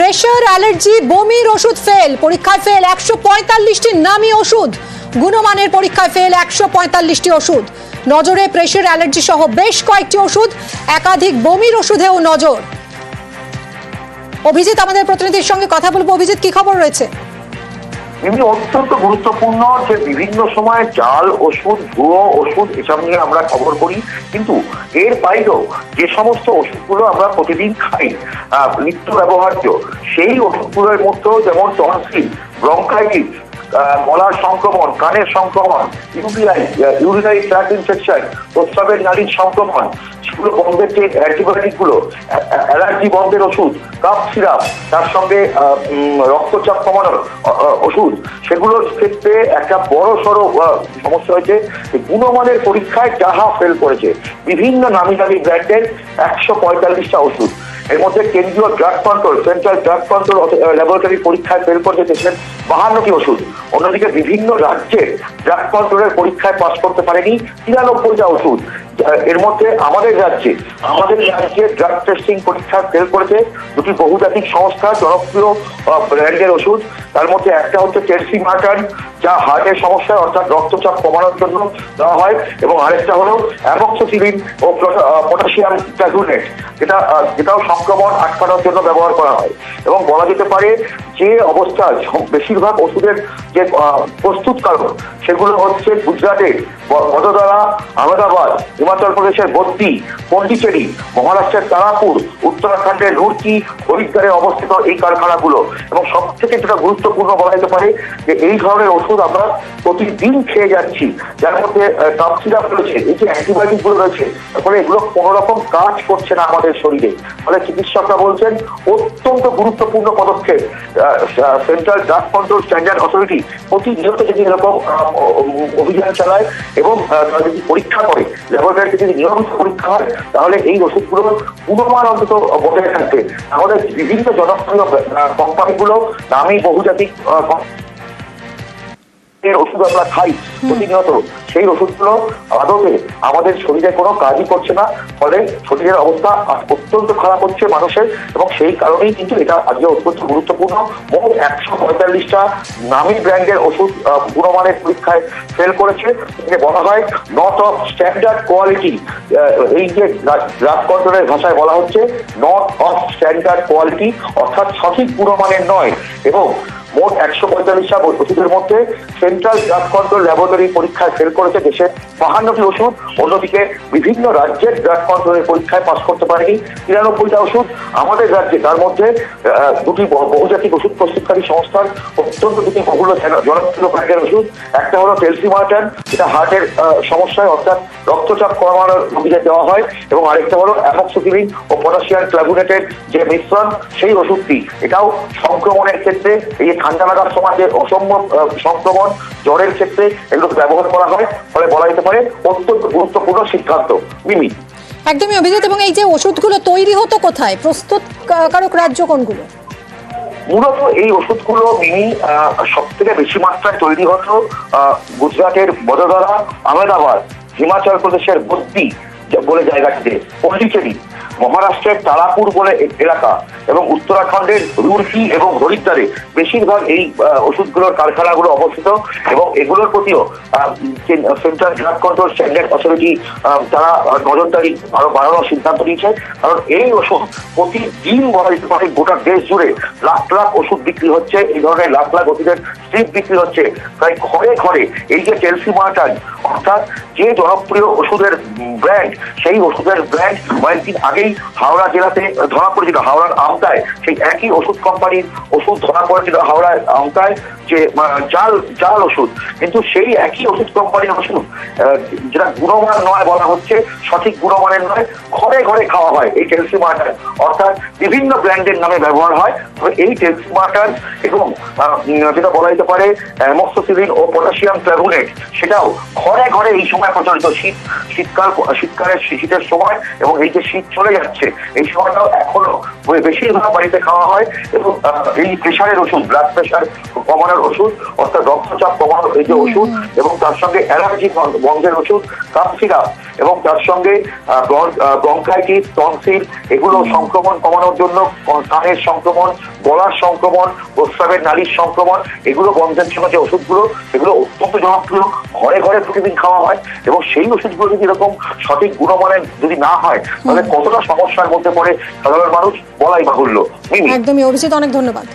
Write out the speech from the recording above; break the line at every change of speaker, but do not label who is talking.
Pressure, allergy, বমির ওষুধ fail, পরীক্ষায় fail 145টি নামী ওষুধ। গুণমানের পরীক্ষায় ফেল 145টি ওষুধ। নজরে প্রেশার, অ্যালার্জি সহ বেশ কয়েকটি ওষুধ, একাধিক বমির ওষুধেও নজর। অভিজিৎ আমাদের প্রতিনিধির সঙ্গে কথা বলবো। অভিজিৎ, কি খবর রয়েছে?
এমনি অত্যন্ত গুরুত্বপূর্ণ যে বিভিন্ন সময় জাল ওষুধ, ভুয়ো ওষুধ এসব নিয়ে আমরা খবর করি, কিন্তু এর বাইরেও যে সমস্ত ওষুধগুলো আমরা প্রতিদিন খাই, নিত্য ব্যবহার্য, সেই ওষুধগুলোর মধ্যেও যেমন টনসিল, ব্রঙ্কাইটিস, গলার সংক্রমণ, কানের সংক্রমণ, ইউরিনারি ট্র্যাক্ট ইনফেকশন, প্রস্রাবের নালীর সংক্রমণ, সেগুলো বন্ধের যে অ্যান্টিবায়োটিক গুলো, অ্যালার্জি বন্ধের ওষুধ, কাফ সিরাপ, তার সঙ্গে রক্তচাপ কমানোর ওষুধ, সেগুলোর ক্ষেত্রে একটা বড় সড়ো সমস্যা হয়েছে। গুণমানের পরীক্ষায় যাহা ফেল করেছে বিভিন্ন নামি দামি ব্র্যান্ডের 145টা ওষুধ। এর মধ্যে কেন্দ্রীয় drug control, central drug control laboratory পরীক্ষায় ফেল করেছে দেশের 52টি ওষুধ। অন্যদিকে বিভিন্ন রাজ্যে ড্রাগ কন্ট্রোলের পরীক্ষায় পাস করতে পারেনি 93টা ওষুধ। এর মধ্যে আমাদের রাজ্যে ড্রাগ টেস্টিং পরীক্ষায় ফেল করেছে দুটি বহুজাতিক সংস্থা জনপ্রিয় ব্র্যান্ডের ওষুধ। তার মধ্যে একটা হচ্ছে টেলসিমার্টান, যা হার্টের সমস্যা অর্থাৎ রক্তচাপ কমানোর জন্য দেওয়া হয়, এবং আরেকটা হলো অ্যামক্সিসিলিন ও পটাশিয়াম ক্লাজুনেট, যেটাও সংক্রমণ আটকানোর জন্য ব্যবহার করা হয়। এবং বলা যেতে পারে যে অবস্থা বেশিরভাগ ওষুধের যে প্রস্তুতকারক, সেগুলো হচ্ছে গুজরাটের বদোদরা, আহমেদাবাদ, হিমাচল প্রদেশের বদ্দি, পন্ডিচেরি, মহারাষ্ট্রের তারাপুর, উত্তরাখণ্ডের রুড়কি, হরিদ্বারে অবস্থিত এই কারখানাগুলো। এবং সব থেকে যেটা গুরুত্বপূর্ণ বলা যেতে পারে যে এই ধরনের ওষুধ আমরা প্রতিদিন খেয়ে যাচ্ছি, যার মধ্যে কাফ সিরাপ রয়েছে, এই যে অ্যান্টিবায়োটিক গুলো রয়েছে, ফলে এগুলো কোনো রকম কাজ করছে না আমাদের শরীরে। ফলে চিকিৎসকরা বলছেন অত্যন্ত গুরুত্বপূর্ণ পদক্ষেপ। Central drug control standard authority প্রতিনিয়ত যদি এরকম অভিযান চালায় এবং যদি পরীক্ষা করে, ল্যাবরেটরিতে যদি নিয়মিত পরীক্ষা হয়, তাহলে এই ওষুধগুলোর গুণমান অন্তত বজায় থাকবে। আমাদের বিভিন্ন জনপ্রিয় কোম্পানিগুলো নামী বহুজাতিক ওষুধ আমরা খাই প্রতিনিয়ত, সেই ওষুধগুলো আদতে আমাদের শরীরে কোনো কাজই করছে না। ফলে শরীরের অবস্থা অত্যন্ত খারাপ হচ্ছে মানুষের, এবং সেই কারণেই কিন্তু এটা আজকে অত্যন্ত গুরুত্বপূর্ণ। মোট 145টা নামী ব্র্যান্ডের ওষুধ গুণমানের পরীক্ষায় ফেল করেছে। বলা হয় নট অফ স্ট্যান্ডার্ড কোয়ালিটি। এই যে ড্রাগ কন্ট্রোলের ভাষায় বলা হচ্ছে নট অফ স্ট্যান্ডার্ড কোয়ালিটি, অর্থাৎ সঠিক গুণমানের নয়। এবং মোট 145টা ওষুধের মধ্যে সেন্ট্রাল ড্রাগ কন্ট্রোল ল্যাবরেটরি পরীক্ষায় ফেল করেছে দেশের 52টি ওষুধ। অন্যদিকে বিভিন্ন রাজ্যের ড্রাগ কন্ট্রোলের পরীক্ষায় পাস করতে পারেনি 93টা ওষুধ। আমাদের রাজ্যে তার মধ্যে দুটি বহুজাতিক ওষুধ প্রস্তুতকারী সংস্থার অত্যন্ত দুটি বহুল জনপ্রিয় ব্র্যান্ডের ওষুধ। একটা হলো টেলসিমার্টান, যেটা হার্টের সমস্যায় অর্থাৎ রক্তচাপ কমানোর রোগীদের দেওয়া হয়, এবং আরেকটা হলো অ্যামক্সিসিলিন ও পটাশিয়াম ক্লাজুনেটের যে মিশ্রণ, সেই ওষুধটি। এটাও সংক্রমণের ক্ষেত্রে, এই ঠান্ডা লাগার সময় যে অসম্ভব সংক্রমণ, জ্বরের ক্ষেত্রে এগুলো ব্যবহার করা হয়। ফলে বলা যেতে পারে অত্যন্ত গুরুত্বপূর্ণ সিদ্ধান্ত। মিমি,
একদমই অভিজিৎ। এবং এই যে ওষুধগুলো তৈরি হতো কোথায়, প্রস্তুতকারক রাজ্য কোনগুলো?
মূলত এই ওষুধগুলো মিমি সব থেকে বেশি মাত্রায় তৈরি হতো গুজরাটের বদোদরা, আহমেদাবাদ, হিমাচল প্রদেশের বদ্দি বলে জায়গাটিতে, পন্ডিচেরি, মহারাষ্ট্রের তারাপুর বলে এলাকা, এবং উত্তরাখণ্ডের রুড়কি এবং হরিদ্বারে বেশিরভাগ এই ওষুধগুলোর কারখানাগুলো অবস্থিত। এবং এগুলোর প্রতিও central drug control standard authority তারা নজরদারি আরো বাড়ানোর সিদ্ধান্ত নিয়েছে। কারণ এই ওষুধ প্রতিদিন বলা যেতে পারে গোটা দেশ জুড়ে লাখ লাখ ওষুধ বিক্রি হচ্ছে, এই ধরনের লাখ লাখ ওষুধের স্ট্রিপ বিক্রি হচ্ছে প্রায় ঘরে ঘরে। এই যে টেলসিমার্টান, অর্থাৎ যে জনপ্রিয় ওষুধের ব্র্যান্ড, সেই ওষুধের ব্র্যান্ড কয়েকদিন আগেই হাওড়া জেলাতে ধরা পড়েছিল, হাওড়ার আমতায়। সেই একই ওষুধ কোম্পানির ওষুধ ধরা পড়েছিল হাওড়ার আমতায়, যে জাল ওষুধ। কিন্তু সেই একই ওষুধ কোম্পানির ওষুধ, যেটা গুণমান নয় বলা হচ্ছে, সঠিক গুণমানের নয়, ঘরে ঘরে খাওয়া হয় এই টেলসিমার্টান, অর্থাৎ বিভিন্ন ব্র্যান্ডের নামে ব্যবহার হয়। তবে এই টেলসিমার্টান এবং যেটা বলা যেতে পারে অ্যামক্সিসিলিন ও পটাশিয়াম ক্লাজুনেট, সেটাও ঘরে ঘরে এই সময় প্রচলিত। শীতের সময়, এবং এই যে শীত চলে যাচ্ছে, এই সময়টাও এখনো বেশিরভাগ বাড়িতে খাওয়া হয়। এবং এই প্রেশারের ওষুধ, ব্লাড প্রেশার কমানোর ওষুধ, অর্থাৎ রক্তচাপ কমানোর এই যে ওষুধ, এবং তার সঙ্গে অ্যালার্জি বন্ধের ওষুধ, কাফ সিরাপ, এবং তার সঙ্গে ব্রঙ্কাইটিস, টনসিল, এগুলো সংক্রমণ কমানোর জন্য কানের সংক্রমণ, গলার সংক্রমণ, প্রস্রাবের নালীর সংক্রমণ, এগুলো বন্ধের জন্য যে ওষুধগুলো, এগুলো অত্যন্ত জনপ্রিয়, ঘরে ঘরে প্রতিদিন খাওয়া হয়। এবং সেই ওষুধগুলো যদি এরকম সঠিক গুণমানের যদি না হয়, তাহলে কতটা সমস্যার মধ্যে পড়ে সাধারণ মানুষ বলাই বাহুল্য।
একদমই। অভিজিৎ, অনেক ধন্যবাদ।